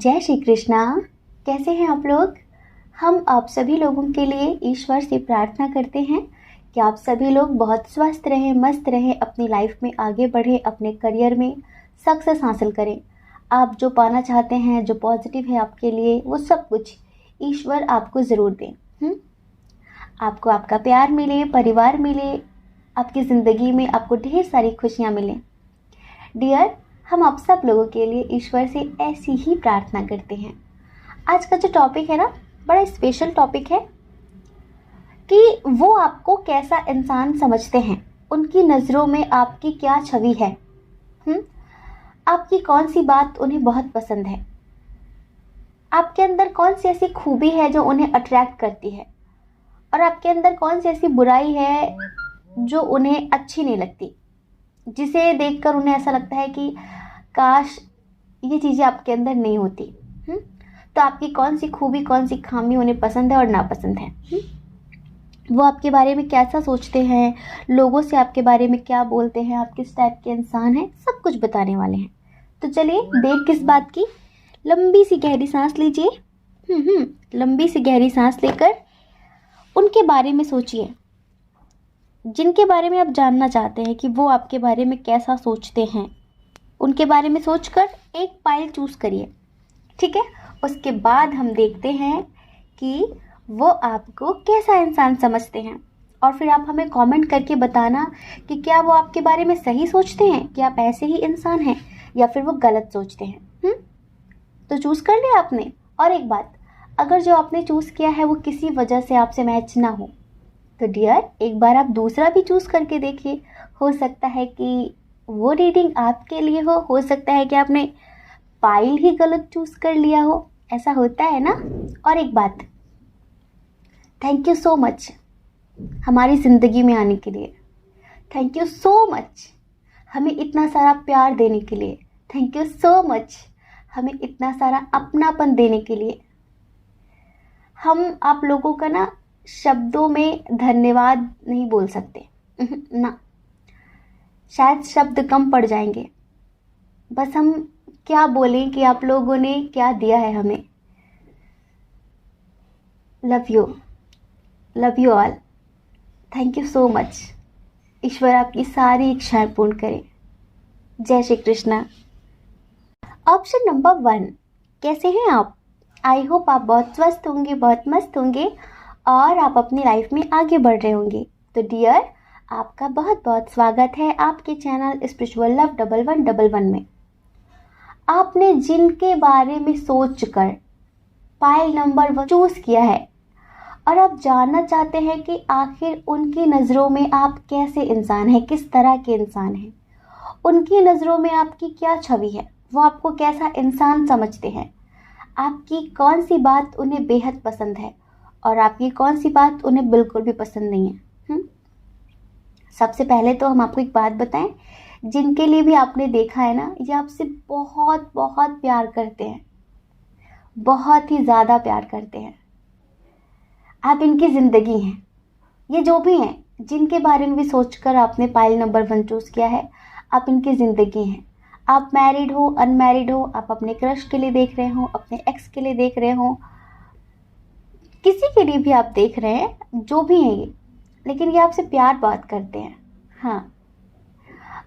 जय श्री कृष्णा। कैसे हैं आप लोग। हम आप सभी लोगों के लिए ईश्वर से प्रार्थना करते हैं कि आप सभी लोग बहुत स्वस्थ रहें, मस्त रहें, अपनी लाइफ में आगे बढ़ें, अपने करियर में सक्सेस हासिल करें। आप जो पाना चाहते हैं, जो पॉजिटिव है आपके लिए, वो सब कुछ ईश्वर आपको ज़रूर दें। आपको आपका प्यार मिले, परिवार मिले, आपकी ज़िंदगी में आपको ढेर सारी खुशियाँ मिलें। डियर, हम आप सब लोगों के लिए ईश्वर से ऐसी ही प्रार्थना करते हैं। आज का जो टॉपिक है ना, बड़ा स्पेशल टॉपिक है कि वो आपको कैसा इंसान समझते हैं, उनकी नज़रों में आपकी क्या छवि है। आपकी कौन सी बात उन्हें बहुत पसंद है, आपके अंदर कौन सी ऐसी खूबी है जो उन्हें अट्रैक्ट करती है, और आपके अंदर कौन सी ऐसी बुराई है जो उन्हें अच्छी नहीं लगती, जिसे देखकर उन्हें ऐसा लगता है कि काश ये चीज़ें आपके अंदर नहीं होती। तो आपकी कौन सी खूबी, कौन सी खामी उन्हें पसंद है और नापसंद है। वो आपके बारे में कैसा सोचते हैं, लोगों से आपके बारे में क्या बोलते हैं, आप किस टाइप के इंसान हैं, सब कुछ बताने वाले हैं। तो चलिए, देर किस बात की, लंबी सी गहरी सांस लीजिए। लंबी सी गहरी सांस लेकर उनके बारे में सोचिए जिनके बारे में आप जानना चाहते हैं कि वो आपके बारे में कैसा सोचते हैं। उनके बारे में सोचकर एक पाइल चूज़ करिए, ठीक है। उसके बाद हम देखते हैं कि वो आपको कैसा इंसान समझते हैं, और फिर आप हमें कमेंट करके बताना कि क्या वो आपके बारे में सही सोचते हैं, कि आप ऐसे ही इंसान हैं, या फिर वो गलत सोचते हैं। तो चूज़ कर लिया आपने। और एक बात, अगर जो आपने चूज़ किया है वो किसी वजह से आपसे मैच ना हो, तो डियर एक बार आप दूसरा भी चूज़ करके देखिए। हो सकता है कि वो रीडिंग आपके लिए हो सकता है कि आपने फाइल ही गलत चूज़ कर लिया हो, ऐसा होता है ना। और एक बात, थैंक यू सो मच हमारी ज़िंदगी में आने के लिए। थैंक यू सो मच हमें इतना सारा प्यार देने के लिए। थैंक यू सो मच हमें इतना सारा अपनापन देने के लिए। हम आप लोगों का ना शब्दों में धन्यवाद नहीं बोल सकते ना, शायद शब्द कम पड़ जाएंगे। बस हम क्या बोलें कि आप लोगों ने क्या दिया है हमें। Love you all. Thank you so much. ईश्वर आपकी सारी इच्छाएं पूर्ण करे। जय श्री कृष्णा। ऑप्शन नंबर 1, कैसे हैं आप। आई होप आप बहुत स्वस्थ होंगे, बहुत मस्त होंगे, और आप अपनी लाइफ में आगे बढ़ रहे होंगे। तो डियर, आपका बहुत बहुत स्वागत है आपके चैनल स्पिरिचुअल लव 1111 में। आपने जिनके बारे में सोचकर पाइल नंबर 1 चूज किया है, और आप जानना चाहते हैं कि आखिर उनकी नज़रों में आप कैसे इंसान हैं, किस तरह के इंसान हैं, उनकी नज़रों में आपकी क्या छवि है, वो आपको कैसा इंसान समझते हैं, आपकी कौन सी बात उन्हें बेहद पसंद है, और आपकी कौन सी बात उन्हें बिल्कुल भी पसंद नहीं है। सबसे पहले तो हम आपको एक बात बताएं, जिनके लिए भी आपने देखा है ना, ये आपसे बहुत बहुत प्यार करते हैं, बहुत ही ज़्यादा प्यार करते हैं। आप इनकी ज़िंदगी हैं। ये जो भी हैं, जिनके बारे में भी सोचकर आपने पाइल नंबर 1 चूज़ किया है, आप इनकी ज़िंदगी हैं। आप मैरिड हो, अनमैरिड हो, आप अपने क्रश के लिए देख रहे हो, अपने एक्स के लिए देख रहे हो, किसी के लिए भी आप देख रहे हैं, जो भी हैं ये, लेकिन ये आपसे प्यार बहुत करते हैं। हाँ,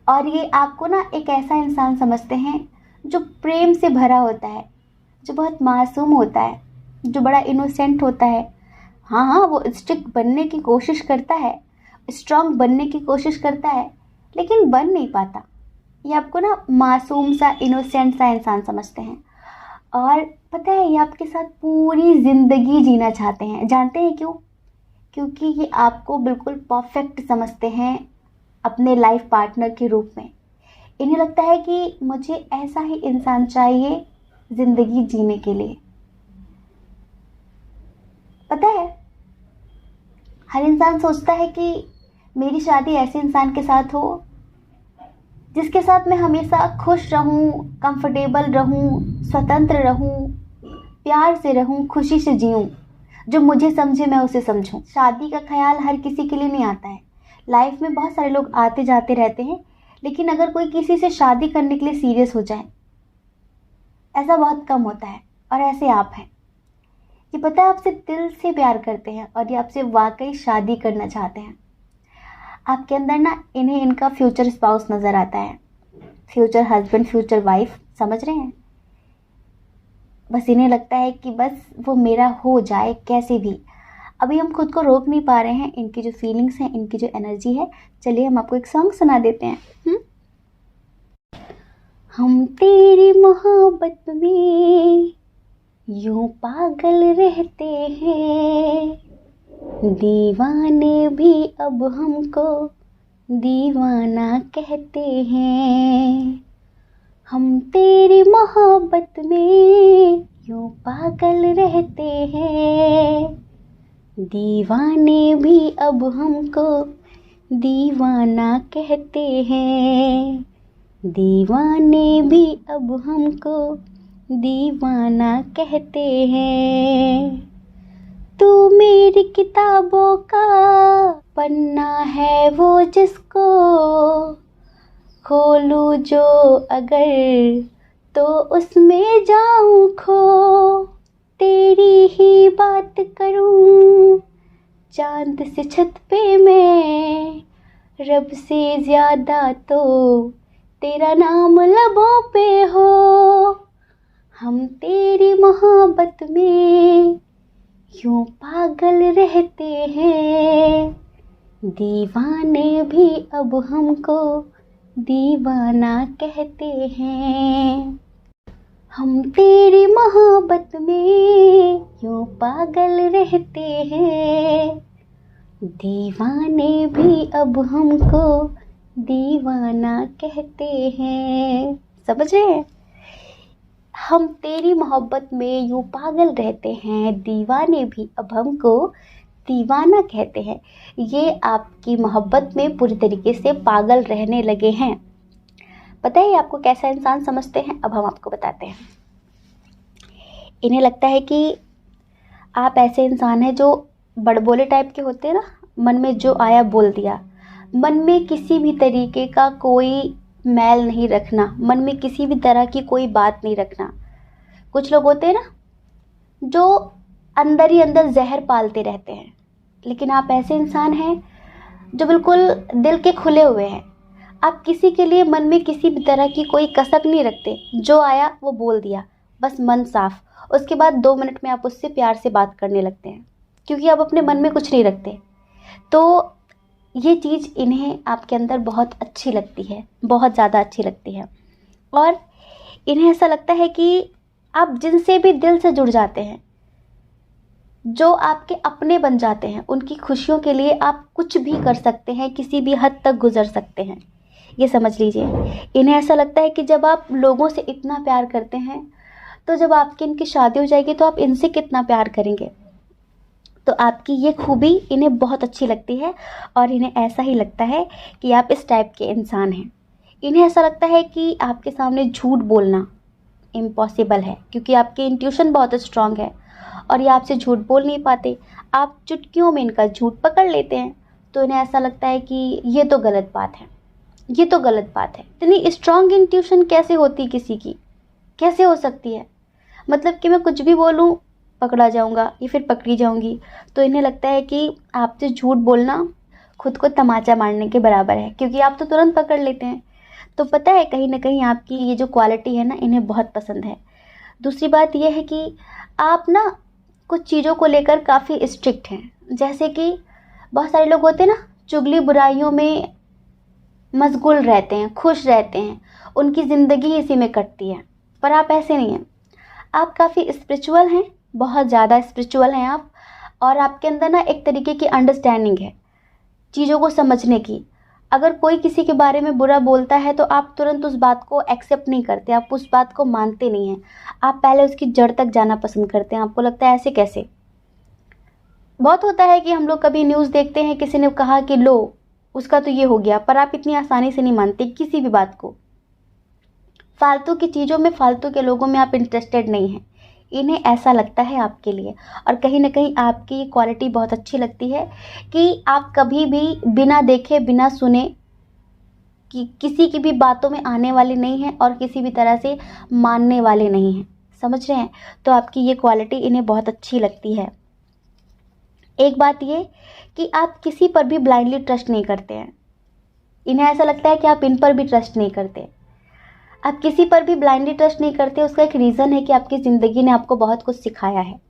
और ये आपको ना एक ऐसा इंसान समझते हैं जो प्रेम से भरा होता है, जो बहुत मासूम होता है, जो बड़ा इनोसेंट होता है। हाँ, वो स्ट्रिक्ट बनने की कोशिश करता है, स्ट्रांग बनने की कोशिश करता है, लेकिन बन नहीं पाता। ये आपको ना मासूम सा, इनोसेंट सा इंसान समझते हैं। और पता है, ये आपके साथ पूरी ज़िंदगी जीना चाहते हैं। जानते हैं क्यों? क्योंकि ये आपको बिल्कुल परफेक्ट समझते हैं अपने लाइफ पार्टनर के रूप में। इन्हें लगता है कि मुझे ऐसा ही इंसान चाहिए ज़िंदगी जीने के लिए। पता है, हर इंसान सोचता है कि मेरी शादी ऐसे इंसान के साथ हो जिसके साथ मैं हमेशा खुश रहूं, कंफर्टेबल रहूं, स्वतंत्र रहूं, प्यार से रहूं, खुशी से जीऊं, जो मुझे समझे मैं उसे समझूं। शादी का ख्याल हर किसी के लिए नहीं आता है। लाइफ में बहुत सारे लोग आते जाते रहते हैं, लेकिन अगर कोई किसी से शादी करने के लिए सीरियस हो जाए, ऐसा बहुत कम होता है, और ऐसे आप हैं। ये पता है आपसे दिल से प्यार करते हैं और ये आपसे वाकई शादी करना चाहते हैं। आपके अंदर ना इन्हें इनका फ्यूचर स्पाउस नज़र आता है, फ्यूचर हस्बैंड, फ्यूचर वाइफ, समझ रहे हैं। बस इन्हें लगता है कि बस वो मेरा हो जाए कैसे भी। अभी हम खुद को रोक नहीं पा रहे हैं, इनकी जो फीलिंग्स हैं, इनकी जो एनर्जी है। चलिए हम आपको एक सॉन्ग सुना देते हैं। हम तेरी मोहब्बत में यूं पागल रहते हैं, दीवाने भी अब हमको दीवाना कहते हैं। हम तेरी मोहब्बत में यूं पागल रहते हैं, दीवाने भी अब हमको दीवाना कहते हैं, दीवाने भी अब हमको दीवाना कहते हैं। तू मेरी किताबों का पन्ना है वो जिसको खोलूं जो अगर तो उसमें जाऊं खो। तेरी ही बात करूं चांद से छत पे मैं, रब से ज्यादा तो तेरा नाम लबों पे हो। हम तेरी मोहब्बत में यूं पागल रहते हैं, दीवाने भी अब हमको दीवाना कहते हैं। हम तेरी मोहब्बत में यूं पागल रहते हैं, दीवाने भी अब हमको दीवाना कहते हैं। समझ रहे हैं? हम तेरी मोहब्बत में यूं पागल रहते हैं, दीवाने भी अब हमको दीवाना कहते हैं। ये आपकी मोहब्बत में पूरी तरीके से पागल रहने लगे हैं। पता है आपको कैसा इंसान समझते हैं? अब हम आपको बताते हैं। इन्हें लगता है कि आप ऐसे इंसान हैं जो बड़बोले टाइप के होते हैं ना, मन में जो आया बोल दिया, मन में किसी भी तरीके का कोई मैल नहीं रखना, मन में किसी भी तरह की कोई बात नहीं रखना। कुछ लोग होते हैं ना जो अंदर ही अंदर जहर पालते रहते हैं, लेकिन आप ऐसे इंसान हैं जो बिल्कुल दिल के खुले हुए हैं। आप किसी के लिए मन में किसी भी तरह की कोई कसक नहीं रखते, जो आया वो बोल दिया, बस मन साफ। उसके बाद 2 मिनट में आप उससे प्यार से बात करने लगते हैं, क्योंकि आप अपने मन में कुछ नहीं रखते। तो ये चीज़ इन्हें आपके अंदर बहुत अच्छी लगती है, बहुत ज़्यादा अच्छी लगती है। और इन्हें ऐसा लगता है कि आप जिनसे भी दिल से जुड़ जाते हैं, जो आपके अपने बन जाते हैं, उनकी खुशियों के लिए आप कुछ भी कर सकते हैं, किसी भी हद तक गुजर सकते हैं। ये समझ लीजिए। इन्हें ऐसा लगता है कि जब आप लोगों से इतना प्यार करते हैं, तो जब आपकी इनकी शादी हो जाएगी तो आप इनसे कितना प्यार करेंगे। तो आपकी ये खूबी इन्हें बहुत अच्छी लगती है, और इन्हें ऐसा ही लगता है कि आप इस टाइप के इंसान हैं। इन्हें ऐसा लगता है कि आपके सामने झूठ बोलना इम्पॉसिबल है, क्योंकि आपकी इंट्यूशन बहुत स्ट्रांग है और ये आपसे झूठ बोल नहीं पाते। आप चुटकियों में इनका झूठ पकड़ लेते हैं। तो इन्हें ऐसा लगता है कि ये तो गलत बात है, ये तो गलत बात है। इतनी स्ट्रांग इंट्यूशन कैसे होती किसी की, कैसे हो सकती है? मतलब कि मैं कुछ भी बोलूँ पकड़ा जाऊँगा या फिर पकड़ी जाऊँगी। तो इन्हें लगता है कि आपसे झूठ बोलना खुद को तमाचा मारने के बराबर है, क्योंकि आप तो तुरंत पकड़ लेते हैं। तो पता है कहीं ना कहीं आपकी ये जो क्वालिटी है ना, इन्हें बहुत पसंद है। दूसरी बात यह है कि आप ना कुछ चीज़ों को लेकर काफ़ी स्ट्रिक्ट हैं। जैसे कि बहुत सारे लोग होते हैं ना, चुगली बुराइयों में मशगूल रहते हैं, खुश रहते हैं, उनकी ज़िंदगी इसी में कटती है। पर आप ऐसे नहीं हैं। आप काफ़ी स्पिरिचुअल हैं, बहुत ज़्यादा स्पिरिचुअल हैं आप। और आपके अंदर ना एक तरीके की अंडरस्टैंडिंग है चीज़ों को समझने की। अगर कोई किसी के बारे में बुरा बोलता है तो आप तुरंत उस बात को एक्सेप्ट नहीं करते, आप उस बात को मानते नहीं हैं। आप पहले उसकी जड़ तक जाना पसंद करते हैं। आपको लगता है ऐसे कैसे? बहुत होता है कि हम लोग कभी न्यूज़ देखते हैं, किसी ने कहा कि लो उसका तो ये हो गया, पर आप इतनी आसानी से नहीं मानते किसी भी बात को। फालतू की चीज़ों में, फालतू के लोगों में आप इंटरेस्टेड नहीं हैं। इन्हें ऐसा लगता है आपके लिए। और कहीं ना कहीं आपकी ये क्वालिटी बहुत अच्छी लगती है कि आप कभी भी बिना देखे बिना सुने कि किसी की भी बातों में आने वाले नहीं हैं और किसी भी तरह से मानने वाले नहीं हैं, समझ रहे हैं। तो आपकी ये क्वालिटी इन्हें बहुत अच्छी लगती है। एक बात ये कि आप किसी पर भी ब्लाइंडली ट्रस्ट नहीं करते हैं। इन्हें ऐसा लगता है कि आप इन पर भी ट्रस्ट नहीं करते। आप किसी पर भी ब्लाइंडली ट्रस्ट नहीं करते, उसका एक रीज़न है कि आपकी ज़िंदगी ने आपको बहुत कुछ सिखाया है।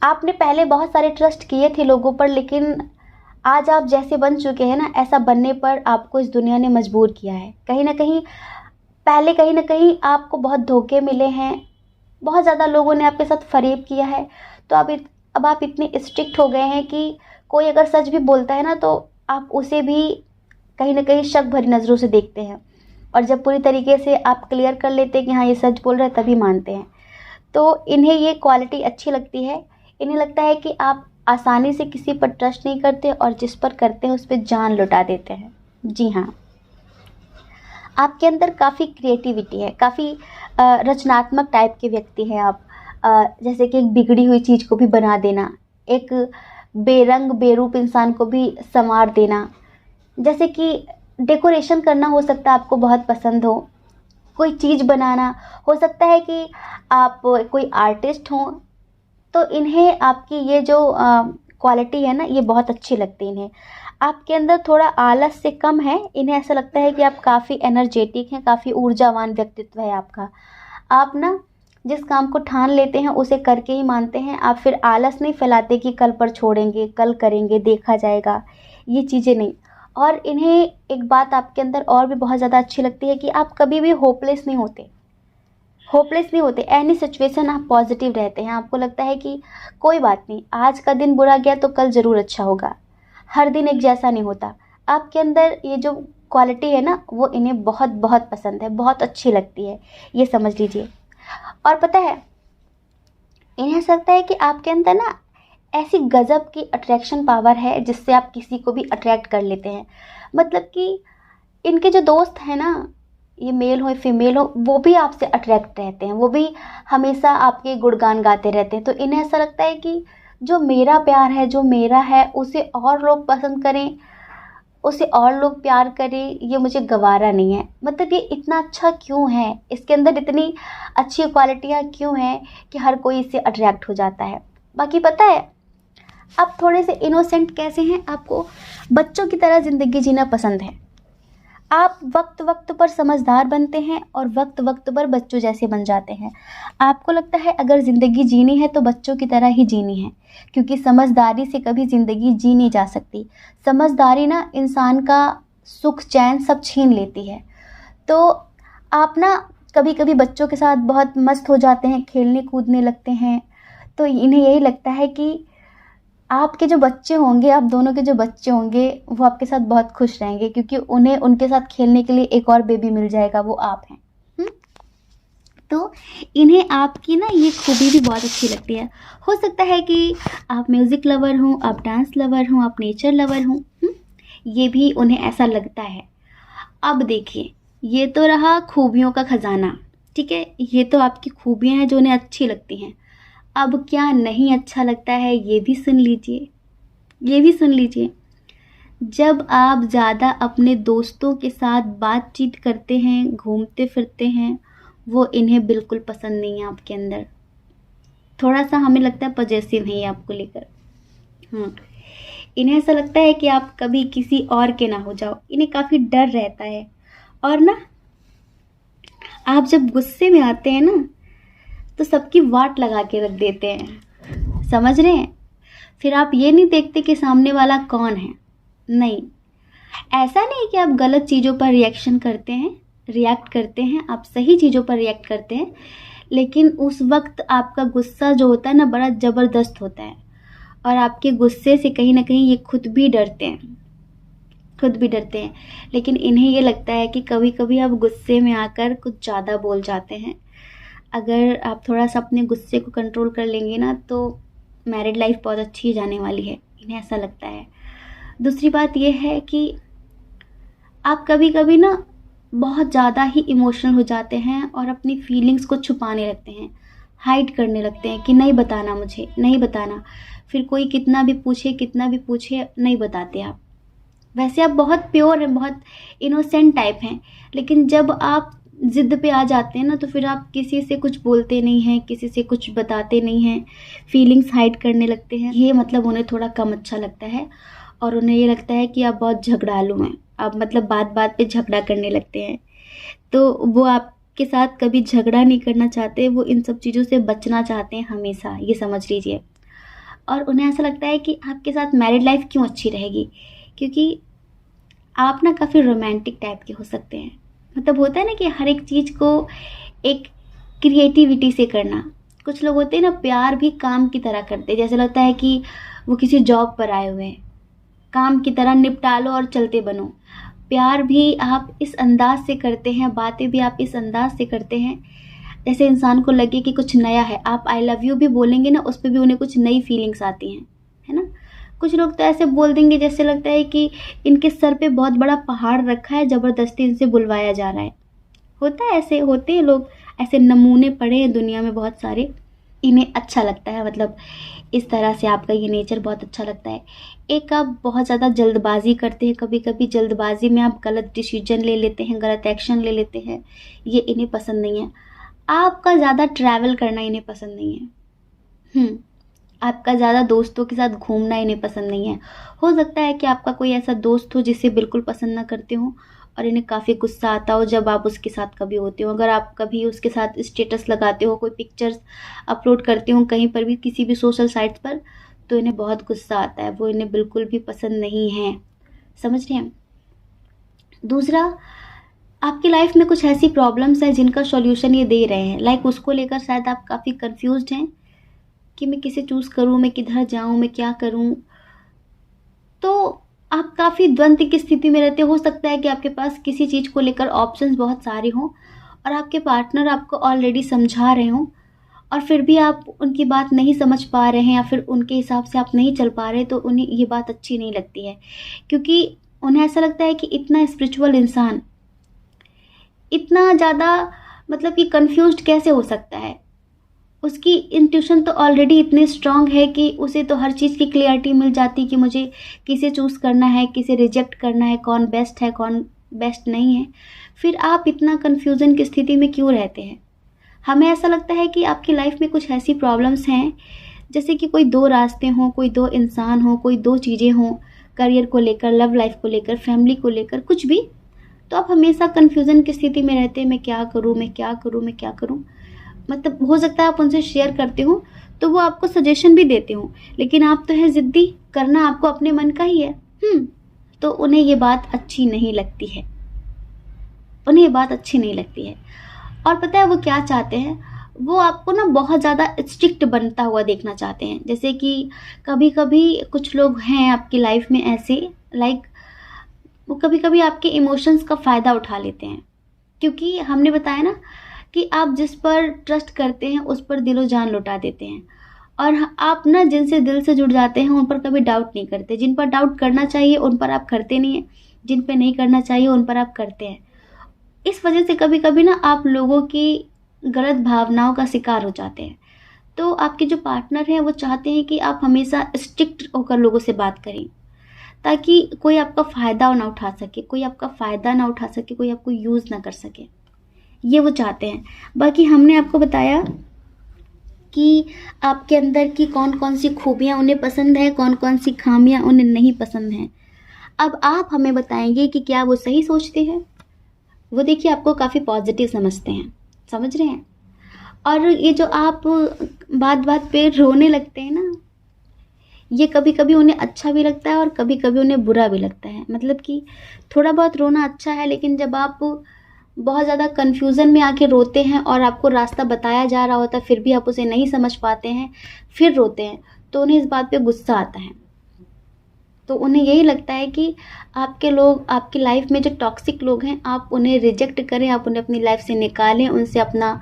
आपने पहले बहुत सारे ट्रस्ट किए थे लोगों पर, लेकिन आज आप जैसे बन चुके हैं ना, ऐसा बनने पर आपको इस दुनिया ने मजबूर किया है। कहीं ना कहीं पहले कहीं ना कहीं आपको बहुत धोखे मिले हैं, बहुत ज़्यादा लोगों ने आपके साथ फरेब किया है। तो अब आप इतने स्ट्रिक्ट हो गए हैं कि कोई अगर सच भी बोलता है ना, तो आप उसे भी कहीं ना कहीं शक भरी नज़रों से देखते हैं, और जब पूरी तरीके से आप क्लियर कर लेते हैं कि हाँ ये सच बोल रहा है, तभी मानते हैं। तो इन्हें ये क्वालिटी अच्छी लगती है। इन्हें लगता है कि आप आसानी से किसी पर ट्रस्ट नहीं करते और जिस पर करते हैं उस पर जान लुटा देते हैं। जी हाँ, आपके अंदर काफ़ी क्रिएटिविटी है, काफ़ी रचनात्मक टाइप के व्यक्ति हैं आप। जैसे कि एक बिगड़ी हुई चीज़ को भी बना देना, एक बेरंग बेरूप इंसान को भी संवार देना। जैसे कि डेकोरेशन करना हो सकता है आपको बहुत पसंद हो, कोई चीज़ बनाना हो सकता है कि आप कोई आर्टिस्ट हों। तो इन्हें आपकी ये जो क्वालिटी है ना, ये बहुत अच्छी लगती है इन्हें। आपके अंदर थोड़ा आलस से कम है। इन्हें ऐसा लगता है कि आप काफ़ी एनर्जेटिक हैं, काफ़ी ऊर्जावान व्यक्तित्व है आपका। आप ना जिस काम को ठान लेते हैं उसे करके ही मानते हैं। आप फिर आलस नहीं फैलाते कि कल पर छोड़ेंगे, कल करेंगे, देखा जाएगा, ये चीज़ें नहीं। और इन्हें एक बात आपके अंदर और भी बहुत ज़्यादा अच्छी लगती है कि आप कभी भी होपलेस नहीं होते। एनी सिचुएशन आप पॉजिटिव रहते हैं। आपको लगता है कि कोई बात नहीं, आज का दिन बुरा गया तो कल ज़रूर अच्छा होगा। हर दिन एक जैसा नहीं होता। आपके अंदर ये जो क्वालिटी है ना, वो इन्हें बहुत बहुत पसंद है, बहुत अच्छी लगती है, ये समझ लीजिए। और पता है, इन्हें ऐसा लगता है कि आपके अंदर ना ऐसी गजब की अट्रैक्शन पावर है जिससे आप किसी को भी अट्रैक्ट कर लेते हैं। मतलब कि इनके जो दोस्त हैं ना, ये मेल हो फीमेल हो, वो भी आपसे अट्रैक्ट रहते हैं, वो भी हमेशा आपके गुणगान गाते रहते हैं। तो इन्हें ऐसा लगता है कि जो मेरा प्यार है, जो मेरा है, उसे और लोग पसंद करें, उसे और लोग प्यार करें, ये मुझे गवारा नहीं है। मतलब ये इतना अच्छा क्यों है, इसके अंदर इतनी अच्छी क्वालिटियाँ क्यों हैं कि हर कोई इससे अट्रैक्ट हो जाता है। बाकी पता है, आप थोड़े से इनोसेंट कैसे हैं, आपको बच्चों की तरह ज़िंदगी जीना पसंद है। आप वक्त वक्त पर समझदार बनते हैं और वक्त वक्त पर बच्चों जैसे बन जाते हैं। आपको लगता है अगर ज़िंदगी जीनी है तो बच्चों की तरह ही जीनी है, क्योंकि समझदारी से कभी ज़िंदगी जी नहीं जा सकती। समझदारी ना इंसान का सुख चैन सब छीन लेती है। तो आप ना कभी कभी बच्चों के साथ बहुत मस्त हो जाते हैं, खेलने कूदने लगते हैं। तो इन्हें यही लगता है कि आपके जो बच्चे होंगे, आप दोनों के जो बच्चे होंगे, वो आपके साथ बहुत खुश रहेंगे, क्योंकि उन्हें उनके साथ खेलने के लिए एक और बेबी मिल जाएगा, वो आप हैं। तो इन्हें आपकी ना ये खूबी भी बहुत अच्छी लगती है। हो सकता है कि आप म्यूज़िक लवर हों, आप डांस लवर हों, आप नेचर लवर हों, ये भी उन्हें ऐसा लगता है। अब देखिए, ये तो रहा खूबियों का खजाना, ठीक है, ये तो आपकी खूबियाँ हैं जो उन्हें अच्छी लगती हैं। अब क्या नहीं अच्छा लगता है, ये भी सुन लीजिए। जब आप ज़्यादा अपने दोस्तों के साथ बातचीत करते हैं, घूमते फिरते हैं, वो इन्हें बिल्कुल पसंद नहीं है आपके अंदर। थोड़ा सा हमें लगता है पॉजेसिव है ये आपको लेकर। इन्हें ऐसा लगता है कि आप कभी किसी और के ना हो जाओ। इन्हें काफ़ी डर रहता है। और ना, आप जब गुस्से में आते हैं ना, तो सबकी वाट लगा के रख देते हैं, समझ रहे हैं। फिर आप ये नहीं देखते कि सामने वाला कौन है। नहीं, ऐसा नहीं कि आप गलत चीज़ों पर रिएक्ट करते हैं, आप सही चीज़ों पर रिएक्ट करते हैं, लेकिन उस वक्त आपका गुस्सा जो होता है ना, बड़ा ज़बरदस्त होता है। और आपके गुस्से से कहीं ना कहीं ये खुद भी डरते हैं। लेकिन इन्हें ये लगता है कि कभी कभी आप गुस्से में आकर कुछ ज़्यादा बोल जाते हैं। अगर आप थोड़ा सा अपने गुस्से को कंट्रोल कर लेंगे ना, तो मैरिड लाइफ बहुत अच्छी जाने वाली है, इन्हें ऐसा लगता है। दूसरी बात यह है कि आप कभी कभी ना बहुत ज़्यादा ही इमोशनल हो जाते हैं और अपनी फीलिंग्स को छुपाने लगते हैं, हाइड करने लगते हैं कि नहीं बताना, मुझे नहीं बताना। फिर कोई कितना भी पूछे नहीं बताते आप। वैसे आप बहुत प्योर हैं, बहुत इनोसेंट टाइप हैं, लेकिन जब आप ज़िद पे आ जाते हैं ना, तो फिर आप किसी से कुछ बोलते नहीं हैं, किसी से कुछ बताते नहीं हैं, फीलिंग्स हाइड करने लगते हैं। ये मतलब उन्हें थोड़ा कम अच्छा लगता है और उन्हें ये लगता है कि आप बहुत झगड़ालू हैं। आप मतलब बात-बात पे झगड़ा करने लगते हैं। तो वो आपके साथ कभी झगड़ा नहीं करना चाहते, वो इन सब चीज़ों से बचना चाहते हैं हमेशा, ये समझ लीजिए। और उन्हें ऐसा लगता है कि आपके साथ मैरिड लाइफ़ क्यों अच्छी रहेगी? क्योंकि आप ना काफ़ी रोमांटिक टाइप के हो सकते हैं। मतलब होता है ना कि हर एक चीज़ को एक क्रिएटिविटी से करना। कुछ लोग होते हैं ना, प्यार भी काम की तरह करते हैं, जैसे लगता है कि वो किसी जॉब पर आए हुए हैं, काम की तरह निपटा लो और चलते बनो। प्यार भी आप इस अंदाज से करते हैं, बातें भी आप इस अंदाज से करते हैं जैसे इंसान को लगे कि कुछ नया है। आप आई लव यू भी बोलेंगे ना, उस पे भी उन्हें कुछ नई फीलिंग्स आती हैं, है ना? कुछ लोग तो ऐसे बोल देंगे जैसे लगता है कि इनके सर पे बहुत बड़ा पहाड़ रखा है, ज़बरदस्ती इनसे बुलवाया जा रहा है। होता है, ऐसे होते हैं लोग, ऐसे नमूने पड़े हैं दुनिया में बहुत सारे। इन्हें अच्छा लगता है, मतलब इस तरह से आपका ये नेचर बहुत अच्छा लगता है। एक आप बहुत ज़्यादा जल्दबाज़ी करते हैं, कभी-कभी जल्दबाज़ी में आप गलत डिसीज़न ले लेते हैं, गलत एक्शन ले लेते हैं, ये इन्हें पसंद नहीं है। आपका ज़्यादा ट्रैवल करना इन्हें पसंद नहीं है। आपका ज़्यादा दोस्तों के साथ घूमना इन्हें पसंद नहीं है। हो सकता है कि आपका कोई ऐसा दोस्त हो जिसे बिल्कुल पसंद ना करते हो और इन्हें काफ़ी गुस्सा आता हो जब आप उसके साथ कभी होते हो। अगर आप कभी उसके साथ स्टेटस लगाते हो, कोई पिक्चर्स अपलोड करते हो कहीं पर भी, किसी भी सोशल साइट्स पर, तो इन्हें बहुत गुस्सा आता है। वो इन्हें बिल्कुल भी पसंद नहीं है। समझ रहे हैं? दूसरा, आपकी लाइफ में कुछ ऐसी प्रॉब्लम्स हैं जिनका सॉल्यूशन ये दे रहे हैं। लाइक उसको लेकर शायद आप काफ़ी कन्फ्यूज़्ड हैं कि मैं किसे चूज़ करूँ, मैं किधर जाऊँ, मैं क्या करूँ? तो आप काफ़ी द्वंद की स्थिति में रहते हो सकता है कि आपके पास किसी चीज़ को लेकर ऑप्शंस बहुत सारे हों और आपके पार्टनर आपको ऑलरेडी समझा रहे हों और फिर भी आप उनकी बात नहीं समझ पा रहे हैं या फिर उनके हिसाब से आप नहीं चल पा रहे, तो उन्हें ये बात अच्छी नहीं लगती है। क्योंकि उन्हें ऐसा लगता है कि इतना स्पिरिचुअल इंसान, इतना ज़्यादा मतलब कि कन्फ्यूज़्ड कैसे हो सकता है? उसकी इंट्यूशन तो ऑलरेडी इतनी स्ट्रॉन्ग है कि उसे तो हर चीज़ की क्लैरिटी मिल जाती कि मुझे किसे चूज़ करना है, किसे रिजेक्ट करना है, कौन बेस्ट है, कौन बेस्ट नहीं है। फिर आप इतना कन्फ्यूज़न की स्थिति में क्यों रहते हैं? हमें ऐसा लगता है कि आपकी लाइफ में कुछ ऐसी प्रॉब्लम्स हैं, जैसे कि कोई 2 रास्ते हों, कोई 2 इंसान हों, कोई 2 चीज़ें हों, करियर को लेकर, लव लाइफ को लेकर, फैमिली को लेकर, कुछ भी। तो आप हमेशा कन्फ्यूज़न की स्थिति में रहते हैं, मैं क्या करूँ, मैं क्या करूँ, मैं क्या करूँ? मतलब हो सकता है आप उनसे शेयर करते हो तो वो आपको सजेशन भी देते हो, लेकिन आप तो है ज़िद्दी, करना आपको अपने मन का ही है। तो उन्हें ये बात अच्छी नहीं लगती है, उन्हें ये बात अच्छी नहीं लगती है। और पता है वो क्या चाहते हैं? वो आपको ना बहुत ज़्यादा स्ट्रिक्ट बनता हुआ देखना चाहते हैं। जैसे कि कभी-कभी कुछ लोग हैं आपकी लाइफ में ऐसे, लाइक वो कभी-कभी आपके इमोशंस का फ़ायदा उठा लेते हैं। क्योंकि हमने बताया ना कि आप जिस पर ट्रस्ट करते हैं उस पर दिलो जान लुटा देते हैं और आप ना जिनसे दिल से जुड़ जाते हैं उन पर कभी डाउट नहीं करते। जिन पर डाउट करना चाहिए उन पर आप करते नहीं हैं, जिन पे नहीं करना चाहिए उन पर आप करते हैं। इस वजह से कभी-कभी ना आप लोगों की गलत भावनाओं का शिकार हो जाते हैं। तो आपके जो पार्टनर हैं वो चाहते हैं कि आप हमेशा स्ट्रिक्ट होकर लोगों से बात करें, ताकि कोई आपका फ़ायदा ना उठा सके, कोई आपका फ़ायदा ना उठा सके, कोई आपको यूज़ ना कर सके। ये वो चाहते हैं। बाकी हमने आपको बताया कि आपके अंदर की कौन-कौन सी खूबियाँ उन्हें पसंद है, कौन-कौन सी खामियाँ उन्हें नहीं पसंद हैं। अब आप हमें बताएँगे कि क्या वो सही सोचते हैं? वो देखिए आपको काफ़ी पॉज़िटिव समझते हैं, समझ रहे हैं? और ये जो आप बात-बात पे रोने लगते हैं ना, ये कभी-कभी उन्हें अच्छा भी लगता है और कभी-कभी उन्हें बुरा भी लगता है। मतलब कि थोड़ा बहुत रोना अच्छा है, लेकिन जब आप बहुत ज़्यादा कन्फ्यूज़न में आके रोते हैं और आपको रास्ता बताया जा रहा होता है फिर भी आप उसे नहीं समझ पाते हैं, फिर रोते हैं, तो उन्हें इस बात पे गुस्सा आता है। तो उन्हें यही लगता है कि आपके लोग, आपकी लाइफ में जो टॉक्सिक लोग हैं, आप उन्हें रिजेक्ट करें, आप उन्हें अपनी लाइफ से निकालें, उनसे अपना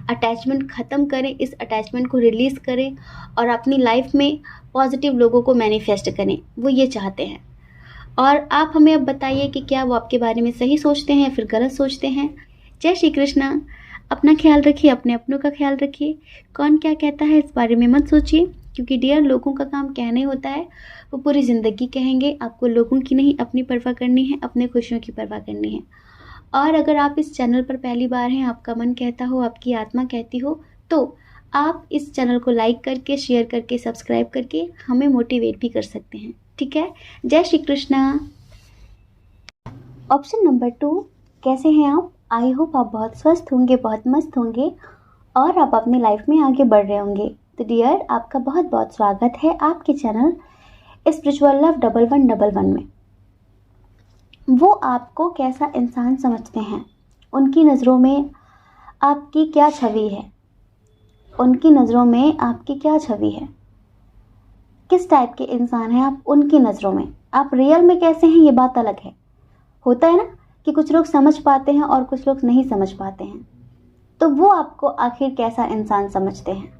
अटैचमेंट ख़त्म करें, इस अटैचमेंट को रिलीज़ करें और अपनी लाइफ में पॉजिटिव लोगों को मैनिफेस्ट करें। वो ये चाहते हैं। और आप हमें अब बताइए कि क्या वो आपके बारे में सही सोचते हैं या फिर गलत सोचते हैं। जय श्री कृष्णा। अपना ख्याल रखिए, अपने अपनों का ख्याल रखिए। कौन क्या कहता है इस बारे में मत सोचिए। क्योंकि डियर, लोगों का काम कहने होता है, वो पूरी ज़िंदगी कहेंगे। आपको लोगों की नहीं अपनी परवाह करनी है, अपने खुशियों की परवाह करनी है। और अगर आप इस चैनल पर पहली बार हैं, आपका मन कहता हो, आपकी आत्मा कहती हो, तो आप इस चैनल को लाइक करके, शेयर करके, सब्सक्राइब करके हमें मोटिवेट भी कर सकते हैं। ठीक है। जय श्री कृष्णा। ऑप्शन नंबर 2, कैसे हैं आप? आई होप आप बहुत स्वस्थ होंगे, बहुत मस्त होंगे और आप अपनी लाइफ में आगे बढ़ रहे होंगे। तो डियर, आपका बहुत बहुत स्वागत है आपके चैनल स्पिरिचुअल लव 1111 में। वो आपको कैसा इंसान समझते हैं? उनकी नज़रों में आपकी क्या छवि है? उनकी नज़रों में आपकी क्या छवि है? किस टाइप के इंसान हैं आप उनकी नज़रों में? आप रियल में कैसे हैं, ये बात अलग है। होता है ना कि कुछ लोग समझ पाते हैं और कुछ लोग नहीं समझ पाते हैं। तो वो आपको आखिर कैसा इंसान समझते हैं?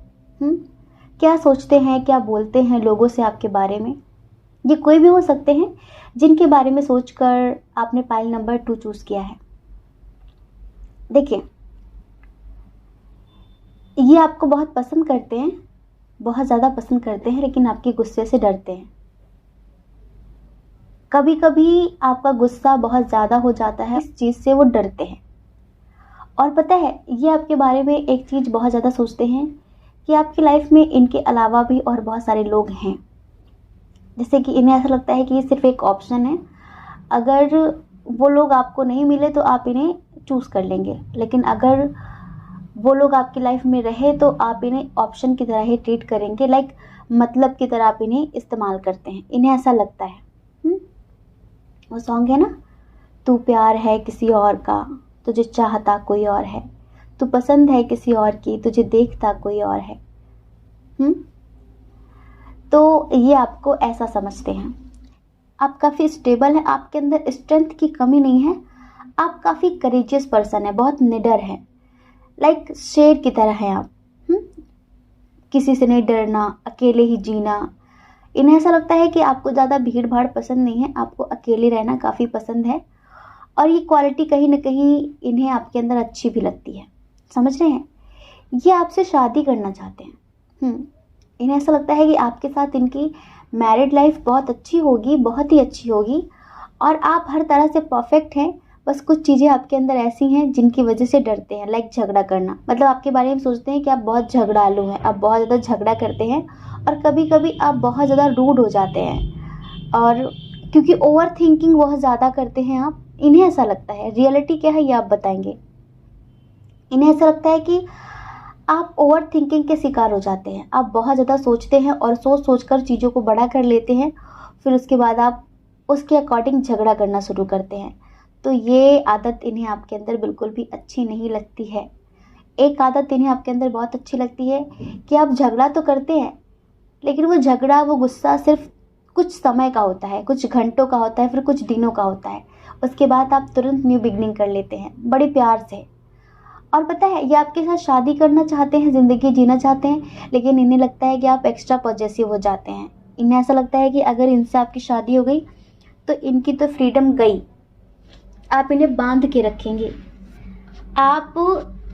क्या सोचते हैं, क्या बोलते हैं लोगों से आपके बारे में? ये कोई भी हो सकते हैं जिनके बारे में सोचकर आपने पाइल नंबर 2 चूज किया है। देखिए, ये आपको बहुत पसंद करते हैं, बहुत ज़्यादा पसंद करते हैं, लेकिन आपके गुस्से से डरते हैं। कभी कभी आपका गुस्सा बहुत ज़्यादा हो जाता है, इस चीज़ से वो डरते हैं। और पता है, ये आपके बारे में एक चीज़ बहुत ज़्यादा सोचते हैं कि आपकी लाइफ में इनके अलावा भी और बहुत सारे लोग हैं। जैसे कि इन्हें ऐसा लगता है कि ये सिर्फ एक ऑप्शन है, अगर वो लोग आपको नहीं मिले तो आप इन्हें चूज़ कर लेंगे, लेकिन अगर वो लोग आपकी लाइफ में रहे तो आप इन्हें ऑप्शन की तरह ही ट्रीट करेंगे, लाइक मतलब की तरह आप इन्हें इस्तेमाल करते हैं। इन्हें ऐसा लगता है। वो सॉन्ग है ना, तू प्यार है किसी और का, तुझे चाहता कोई और है, तू पसंद है किसी और की, तुझे देखता कोई और है। तो ये आपको ऐसा समझते हैं। आप काफ़ी स्टेबल हैं, आपके अंदर स्ट्रेंथ की कमी नहीं है, आप काफ़ी करेजियस पर्सन है, बहुत निडर है, लाइक शेर की तरह हैं आप। किसी से नहीं डरना, अकेले ही जीना। इन्हें ऐसा लगता है कि आपको ज़्यादा भीड़ भाड़ पसंद नहीं है, आपको अकेले रहना काफ़ी पसंद है। और ये क्वालिटी कहीं ना कहीं इन्हें आपके अंदर अच्छी भी लगती है। समझ रहे हैं? ये आपसे शादी करना चाहते हैं। इन्हें ऐसा लगता है कि आपके साथ इनकी मैरिड लाइफ बहुत अच्छी होगी, बहुत ही अच्छी होगी, और आप हर तरह से परफेक्ट हैं। बस कुछ चीज़ें आपके अंदर ऐसी हैं जिनकी वजह से डरते हैं, लाइक झगड़ा करना। मतलब आपके बारे में सोचते हैं कि आप बहुत झगड़ालू हैं, आप बहुत ज़्यादा झगड़ा करते हैं, और कभी कभी आप बहुत ज़्यादा रूड हो जाते हैं। और क्योंकि ओवर थिंकिंग बहुत ज़्यादा करते हैं आप, इन्हें ऐसा लगता है। रियलिटी क्या है ये आप बताएंगे। इन्हें ऐसा लगता है कि आप ओवर थिंकिंग के शिकार हो जाते हैं। आप बहुत ज़्यादा सोचते हैं और सोच सोच कर चीज़ों को बड़ा कर लेते हैं, फिर उसके बाद आप उसके अकॉर्डिंग झगड़ा करना शुरू करते हैं। तो ये आदत इन्हें आपके अंदर बिल्कुल भी अच्छी नहीं लगती है। एक आदत इन्हें आपके अंदर बहुत अच्छी लगती है कि आप झगड़ा तो करते हैं, लेकिन वो झगड़ा, वो गुस्सा सिर्फ कुछ समय का होता है, कुछ घंटों का होता है, फिर कुछ दिनों का होता है। उसके बाद आप तुरंत न्यू बिगनिंग कर लेते हैं बड़े प्यार से। और पता है, ये आपके साथ शादी करना चाहते हैं, ज़िंदगी जीना चाहते हैं, लेकिन इन्हें लगता है कि आप एक्स्ट्रा पॉजेसिव हो जाते हैं। इन्हें ऐसा लगता है कि अगर इनसे आपकी शादी हो गई तो इनकी तो फ्रीडम गई, आप इन्हें बांध के रखेंगे। आप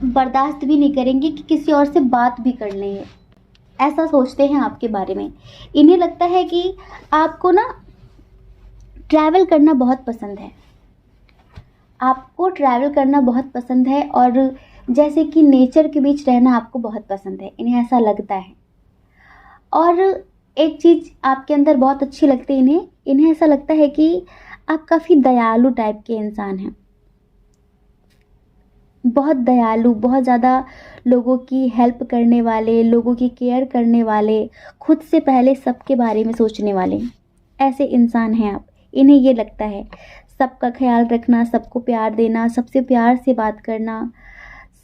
बर्दाश्त भी नहीं करेंगे कि किसी और से बात भी कर लेंगे। ऐसा सोचते हैं आपके बारे में। इन्हें लगता है कि आपको ना ट्रैवल करना बहुत पसंद है, आपको ट्रैवल करना बहुत पसंद है, और जैसे कि नेचर के बीच रहना आपको बहुत पसंद है। इन्हें ऐसा लगता है। और एक चीज़ आपके अंदर बहुत अच्छी लगती है इन्हें ऐसा लगता है कि आप काफ़ी दयालु टाइप के इंसान हैं। बहुत दयालु, बहुत ज़्यादा लोगों की हेल्प करने वाले, लोगों की केयर करने वाले, खुद से पहले सबके बारे में सोचने वाले, ऐसे इंसान हैं आप। इन्हें ये लगता है सबका ख्याल रखना, सबको प्यार देना, सबसे प्यार से बात करना,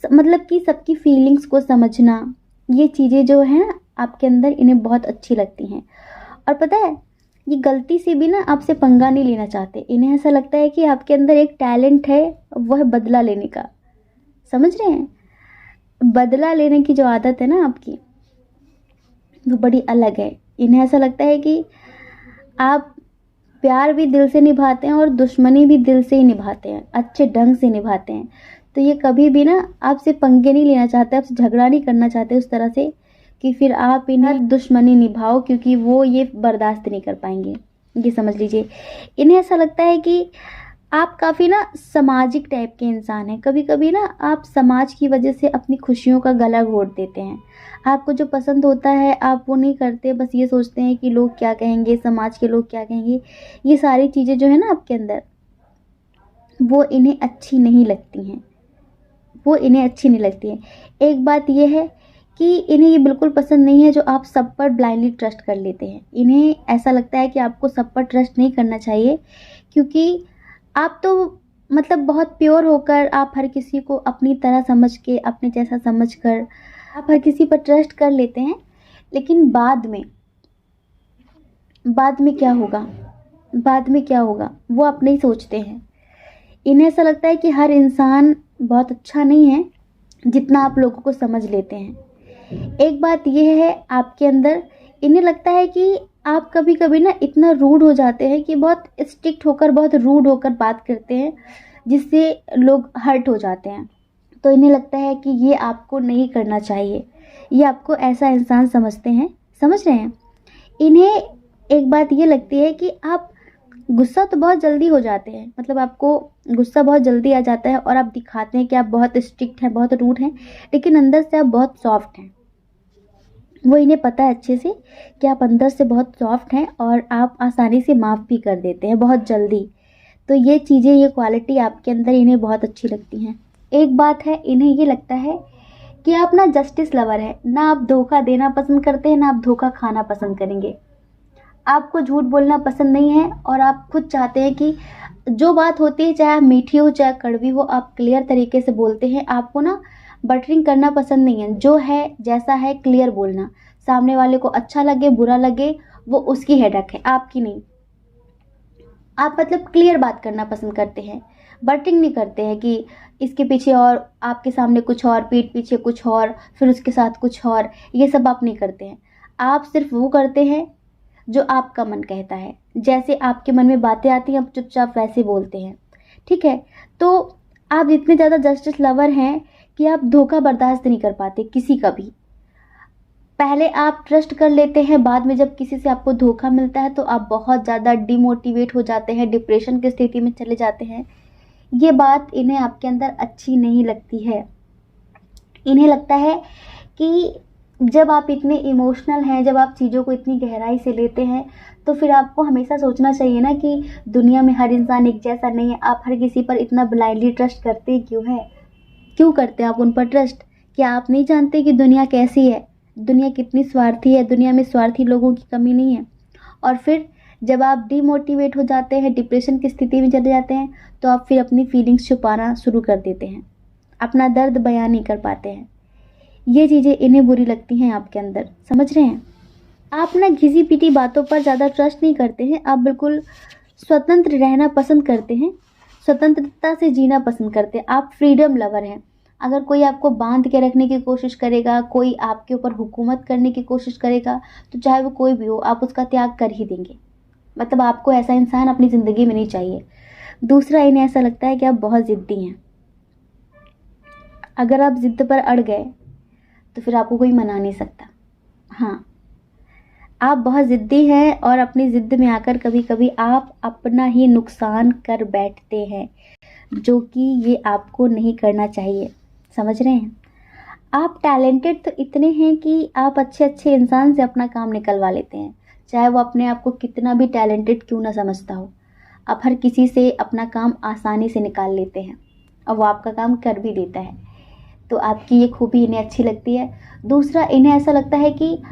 मतलब कि सबकी फीलिंग्स को समझना, ये चीज़ें जो हैं आपके अंदर इन्हें बहुत अच्छी लगती हैं। और पता है, ये गलती से भी ना आपसे पंगा नहीं लेना चाहते। इन्हें ऐसा लगता है कि आपके अंदर एक टैलेंट है, वह है बदला लेने का। समझ रहे हैं? बदला लेने की जो आदत है ना आपकी, वो बड़ी अलग है। इन्हें ऐसा लगता है कि आप प्यार भी दिल से निभाते हैं और दुश्मनी भी दिल से ही निभाते हैं, अच्छे ढंग से निभाते हैं। तो ये कभी भी ना आपसे पंगे नहीं लेना चाहते, आपसे झगड़ा नहीं करना चाहते उस तरह से कि फिर आप इन्हें दुश्मनी निभाओ, क्योंकि वो ये बर्दाश्त नहीं कर पाएंगे। ये समझ लीजिए, इन्हें ऐसा लगता है कि आप काफ़ी ना सामाजिक टाइप के इंसान हैं। कभी कभी ना आप समाज की वजह से अपनी खुशियों का गला घोट देते हैं। आपको जो पसंद होता है आप वो नहीं करते, बस ये सोचते हैं कि लोग क्या कहेंगे, समाज के लोग क्या कहेंगे। ये सारी चीज़ें जो है ना आपके अंदर, वो इन्हें अच्छी नहीं लगती हैं। वो इन्हें अच्छी नहीं लगती है। एक बात ये है कि इन्हें ये बिल्कुल पसंद नहीं है जो आप सब पर ब्लाइंडली ट्रस्ट कर लेते हैं। इन्हें ऐसा लगता है कि आपको सब पर ट्रस्ट नहीं करना चाहिए, क्योंकि आप तो मतलब बहुत प्योर होकर आप हर किसी को अपनी तरह समझ के, अपने जैसा समझ कर आप हर किसी पर ट्रस्ट कर लेते हैं। लेकिन बाद में क्या होगा, वो आप नहीं सोचते हैं। इन्हें ऐसा लगता है कि हर इंसान बहुत अच्छा नहीं है जितना आप लोगों को समझ लेते हैं। एक बात यह है आपके अंदर, इन्हें लगता है कि आप कभी कभी ना इतना रूड हो जाते हैं कि बहुत स्ट्रिक्ट होकर, बहुत रूड होकर बात करते हैं, जिससे लोग हर्ट हो जाते हैं। तो इन्हें लगता है कि ये आपको नहीं करना चाहिए, ये आपको ऐसा इंसान समझते हैं। समझ रहे हैं? इन्हें एक बात ये लगती है कि आप गुस्सा तो बहुत जल्दी हो जाते हैं, मतलब आपको गुस्सा बहुत जल्दी आ जाता है और आप दिखाते हैं कि आप बहुत स्ट्रिक्ट हैं, बहुत रूड हैं, लेकिन अंदर से आप बहुत सॉफ्ट हैं। वो इन्हें पता है अच्छे से कि आप अंदर से बहुत सॉफ्ट हैं और आप आसानी से माफ़ भी कर देते हैं बहुत जल्दी। तो ये चीज़ें, ये क्वालिटी आपके अंदर इन्हें बहुत अच्छी लगती हैं। एक बात है, इन्हें ये लगता है कि आप ना जस्टिस लवर है, ना आप धोखा देना पसंद करते हैं, ना आप धोखा खाना पसंद करेंगे। आपको झूठ बोलना पसंद नहीं है और आप खुद चाहते हैं कि जो बात होती है, चाहे मीठी हो चाहे कड़वी हो, आप क्लियर तरीके से बोलते हैं। आपको ना बटरिंग करना पसंद नहीं है, जो है जैसा है क्लियर बोलना। सामने वाले को अच्छा लगे बुरा लगे वो उसकी हेडेक है, आपकी नहीं। आप मतलब क्लियर बात करना पसंद करते हैं, बटरिंग नहीं करते हैं कि इसके पीछे और आपके सामने कुछ और, पीठ पीछे कुछ और, फिर उसके साथ कुछ और। ये सब आप नहीं करते हैं। आप सिर्फ वो करते हैं जो आपका मन कहता है। जैसे आपके मन में बातें आती हैं आप चुपचाप वैसे बोलते हैं, ठीक है? तो आप इतने ज़्यादा जस्टिस लवर हैं कि आप धोखा बर्दाश्त नहीं कर पाते किसी का भी। पहले आप ट्रस्ट कर लेते हैं, बाद में जब किसी से आपको धोखा मिलता है तो आप बहुत ज़्यादा डिमोटिवेट हो जाते हैं, डिप्रेशन की स्थिति में चले जाते हैं। ये बात इन्हें आपके अंदर अच्छी नहीं लगती है। इन्हें लगता है कि जब आप इतने इमोशनल हैं, जब आप चीज़ों को इतनी गहराई से लेते हैं, तो फिर आपको हमेशा सोचना चाहिए ना कि दुनिया में हर इंसान एक जैसा नहीं है। आप हर किसी पर इतना ब्लाइंडली ट्रस्ट करते क्यों है? क्यों करते हैं आप उन पर ट्रस्ट? क्या आप नहीं जानते कि दुनिया कैसी है, दुनिया कितनी स्वार्थी है? दुनिया में स्वार्थी लोगों की कमी नहीं है। और फिर जब आप डिमोटिवेट हो जाते हैं, डिप्रेशन की स्थिति में चले जाते हैं, तो आप फिर अपनी फीलिंग्स छुपाना शुरू कर देते हैं, अपना दर्द बयान नहीं कर पाते हैं। ये चीज़ें इन्हें बुरी लगती हैं आपके अंदर। समझ रहे हैं? आप ना घिसी पिटी बातों पर ज़्यादा ट्रस्ट नहीं करते हैं। आप बिल्कुल स्वतंत्र रहना पसंद करते हैं, स्वतंत्रता से जीना पसंद करते हैं। आप फ्रीडम लवर हैं। अगर कोई आपको बांध के रखने की कोशिश करेगा, कोई आपके ऊपर हुकूमत करने की कोशिश करेगा, तो चाहे वो कोई भी हो, आप उसका त्याग कर ही देंगे। मतलब आपको ऐसा इंसान अपनी ज़िंदगी में नहीं चाहिए। दूसरा, इन्हें ऐसा लगता है कि आप बहुत ज़िद्दी हैं। अगर आप ज़िद्द पर अड़ गए तो फिर आपको कोई मना नहीं सकता। हाँ, आप बहुत ज़िद्दी हैं और अपनी ज़िद्द में आकर कभी कभी आप अपना ही नुकसान कर बैठते हैं, जो कि ये आपको नहीं करना चाहिए। समझ रहे हैं? आप टैलेंटेड तो इतने हैं कि आप अच्छे अच्छे इंसान से अपना काम निकलवा लेते हैं, चाहे वो अपने आप को कितना भी टैलेंटेड क्यों ना समझता हो। आप हर किसी से अपना काम आसानी से निकाल लेते हैं और वो आपका काम कर भी देता है। तो आपकी ये खूबी इन्हें अच्छी लगती है। दूसरा, इन्हें ऐसा लगता है कि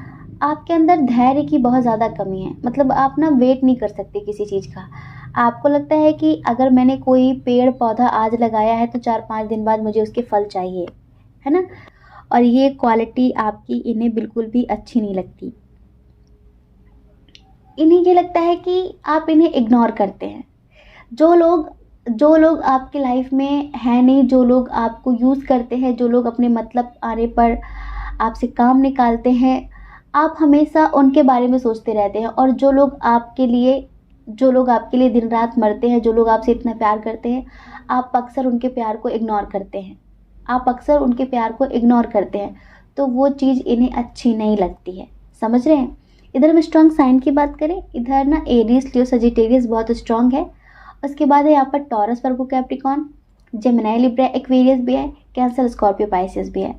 आपके अंदर धैर्य की बहुत ज़्यादा कमी है। मतलब आप ना वेट नहीं कर सकते किसी चीज़ का। आपको लगता है कि अगर मैंने कोई पेड़ पौधा आज लगाया है तो 4-5 दिन बाद मुझे उसके फल चाहिए, है ना? और ये क्वालिटी आपकी इन्हें बिल्कुल भी अच्छी नहीं लगती। इन्हें ये लगता है कि आप इन्हें इग्नोर करते हैं। जो लोग आपके लाइफ में है नहीं, जो लोग आपको यूज़ करते हैं, जो लोग अपने मतलब आने पर आपसे काम निकालते हैं, आप हमेशा उनके बारे में सोचते रहते हैं। और जो लोग आपके लिए दिन रात मरते हैं, जो लोग आपसे इतना प्यार करते हैं, आप अक्सर उनके प्यार को इग्नोर करते हैं। तो वो चीज़ इन्हें अच्छी नहीं लगती है। समझ रहे हैं? इधर हम स्ट्रॉन्ग साइन की बात करें, इधर ना एरीज, लियो, सजिटेरियस बहुत स्ट्रॉन्ग है। उसके बाद है यहाँ पर टॉरस, वर्गो, कैप्रिकॉन, जेमिनी, लिब्रा, एक्वेरियस भी है, कैंसर, स्कॉर्पियो, पाइसेस भी है।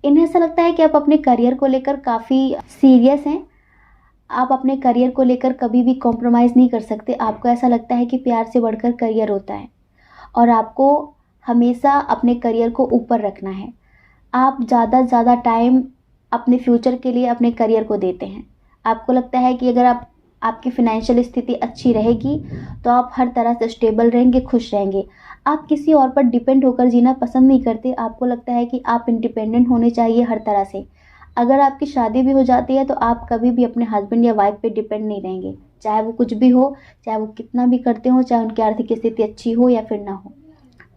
इन्हें ऐसा लगता है कि आप अपने करियर को लेकर काफ़ी सीरियस हैं। आप अपने करियर को लेकर कभी भी कॉम्प्रोमाइज़ नहीं कर सकते। आपको ऐसा लगता है कि प्यार से बढ़कर करियर होता है और आपको हमेशा अपने करियर को ऊपर रखना है। आप ज़्यादा से ज़्यादा टाइम अपने फ्यूचर के लिए अपने करियर को देते हैं। आपको लगता है कि अगर आपकी फ़ाइनेंशियल स्थिति अच्छी रहेगी तो आप हर तरह से स्टेबल रहेंगे, खुश रहेंगे। आप किसी और पर डिपेंड होकर जीना पसंद नहीं करते। आपको लगता है कि आप इंडिपेंडेंट होने चाहिए हर तरह से। अगर आपकी शादी भी हो जाती है तो आप कभी भी अपने हस्बैंड या वाइफ पे डिपेंड नहीं रहेंगे, चाहे वो कुछ भी हो, चाहे वो कितना भी करते हो, चाहे उनकी आर्थिक स्थिति अच्छी हो या फिर ना हो।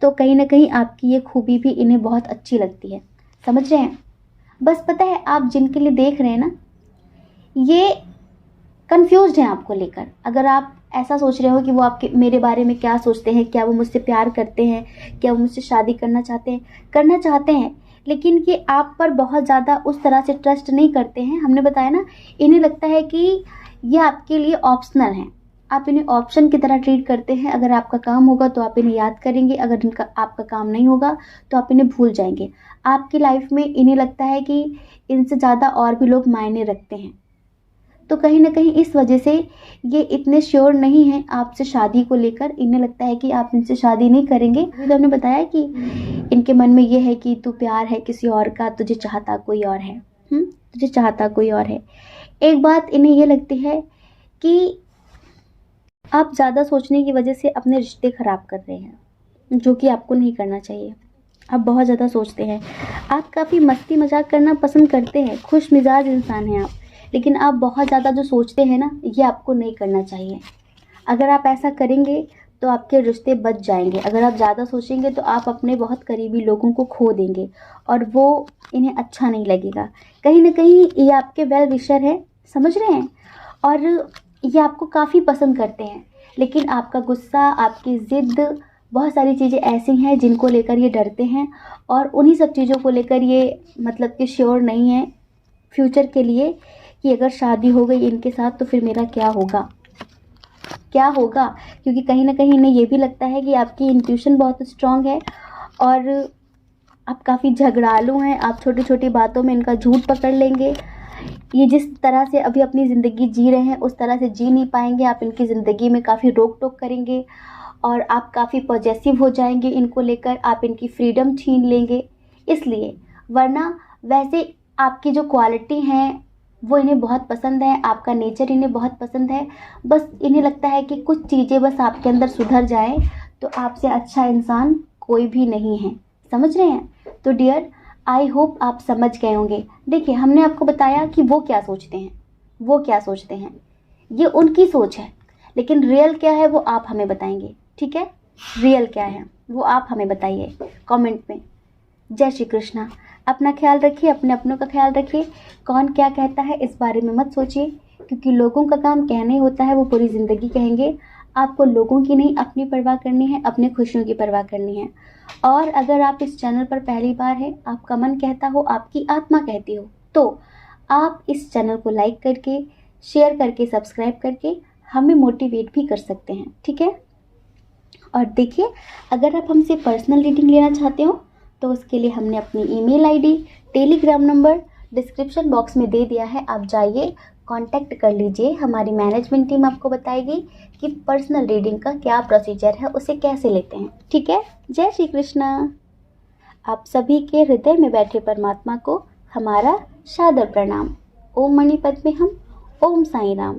तो कहीं ना कहीं आपकी ये खूबी भी इन्हें बहुत अच्छी लगती है। समझ रहे हैं? बस पता है आप जिनके लिए देख रहे हैं ना, ये कंफ्यूज्ड हैं आपको लेकर। अगर आप ऐसा सोच रहे हो कि वो आपके मेरे बारे में क्या सोचते हैं, क्या वो मुझसे प्यार करते हैं, क्या वो मुझसे शादी करना चाहते हैं, लेकिन कि आप पर बहुत ज़्यादा उस तरह से ट्रस्ट नहीं करते हैं। हमने बताया ना, इन्हें लगता है कि ये आपके लिए ऑप्शनल हैं। आप इन्हें ऑप्शन की तरह ट्रीट करते हैं। अगर आपका काम होगा तो आप इन्हें याद करेंगे, अगर इनका आपका काम नहीं होगा तो आप इन्हें भूल जाएंगे। आपकी लाइफ में इन्हें लगता है कि इनसे ज़्यादा और भी लोग मायने रखते हैं। तो कहीं ना कहीं इस वजह से ये इतने श्योर नहीं हैं आपसे शादी को लेकर। इन्हें लगता है कि आप इनसे शादी नहीं करेंगे। अभी तो हमने बताया कि इनके मन में ये है कि तू प्यार है किसी और का, तुझे चाहता कोई और है, तुझे चाहता कोई और है। एक बात इन्हें ये लगती है कि आप ज़्यादा सोचने की वजह से अपने रिश्ते ख़राब कर रहे हैं, जो कि आपको नहीं करना चाहिए। आप बहुत ज़्यादा सोचते हैं। आप काफ़ी मस्ती मजाक करना पसंद करते हैं, खुश मिजाज इंसान हैं आप, लेकिन आप बहुत ज़्यादा जो सोचते हैं ना, ये आपको नहीं करना चाहिए। अगर आप ऐसा करेंगे तो आपके रिश्ते बच जाएंगे। अगर आप ज़्यादा सोचेंगे तो आप अपने बहुत करीबी लोगों को खो देंगे और वो इन्हें अच्छा नहीं लगेगा। कहीं ना कहीं ये आपके वेल विशर हैं, समझ रहे हैं, और ये आपको काफ़ी पसंद करते हैं, लेकिन आपका गुस्सा, आपकी ज़िद, बहुत सारी चीज़ें ऐसी हैं जिनको लेकर ये डरते हैं और उन्हीं सब चीज़ों को लेकर ये मतलब कि श्योर नहीं है फ्यूचर के लिए कि अगर शादी हो गई इनके साथ तो फिर मेरा क्या होगा, क्या होगा। क्योंकि कहीं ना कहीं इन्हें ये भी लगता है कि आपकी इंट्यूशन बहुत स्ट्रांग है और आप काफ़ी झगड़ालू हैं। आप छोटी छोटी बातों में इनका झूठ पकड़ लेंगे। ये जिस तरह से अभी अपनी ज़िंदगी जी रहे हैं उस तरह से जी नहीं पाएंगे। आप इनकी ज़िंदगी में काफ़ी रोक टोक करेंगे और आप काफ़ी पॉजेसिव हो जाएंगे इनको लेकर। आप इनकी फ्रीडम छीन लेंगे इसलिए, वरना वैसे आपकी जो क्वालिटी हैं वो इन्हें बहुत पसंद है, आपका नेचर इन्हें बहुत पसंद है। बस इन्हें लगता है कि कुछ चीज़ें बस आपके अंदर सुधर जाए तो आपसे अच्छा इंसान कोई भी नहीं है। समझ रहे हैं? तो डियर, आई होप आप समझ गए होंगे। देखिए, हमने आपको बताया कि वो क्या सोचते हैं, वो क्या सोचते हैं, ये उनकी सोच है, लेकिन रियल क्या है वो आप हमें बताएंगे। ठीक है? रियल क्या है वो आप हमें बताइए कमेंट में। जय श्री कृष्णा। अपना ख्याल रखिए, अपने अपनों का ख्याल रखिए। कौन क्या कहता है इस बारे में मत सोचिए, क्योंकि लोगों का काम कहने होता है, वो पूरी ज़िंदगी कहेंगे। आपको लोगों की नहीं, अपनी परवाह करनी है, अपने खुशियों की परवाह करनी है। और अगर आप इस चैनल पर पहली बार हैं, आपका मन कहता हो, आपकी आत्मा कहती हो, तो आप इस चैनल को लाइक करके, शेयर करके, सब्सक्राइब करके हमें मोटिवेट भी कर सकते हैं। ठीक है? और देखिए, अगर आप हमसे पर्सनल रीडिंग लेना चाहते हो तो उसके लिए हमने अपनी email ID, Telegram number description box में दे दिया है। आप जाइए, कांटेक्ट कर लीजिए। हमारी मैनेजमेंट टीम आपको बताएगी कि पर्सनल रीडिंग का क्या प्रोसीजर है, उसे कैसे लेते हैं। ठीक है? जय श्री कृष्णा। आप सभी के हृदय में बैठे परमात्मा को हमारा सादर प्रणाम। ओम मणि पद्मे हम, ओम साईं राम।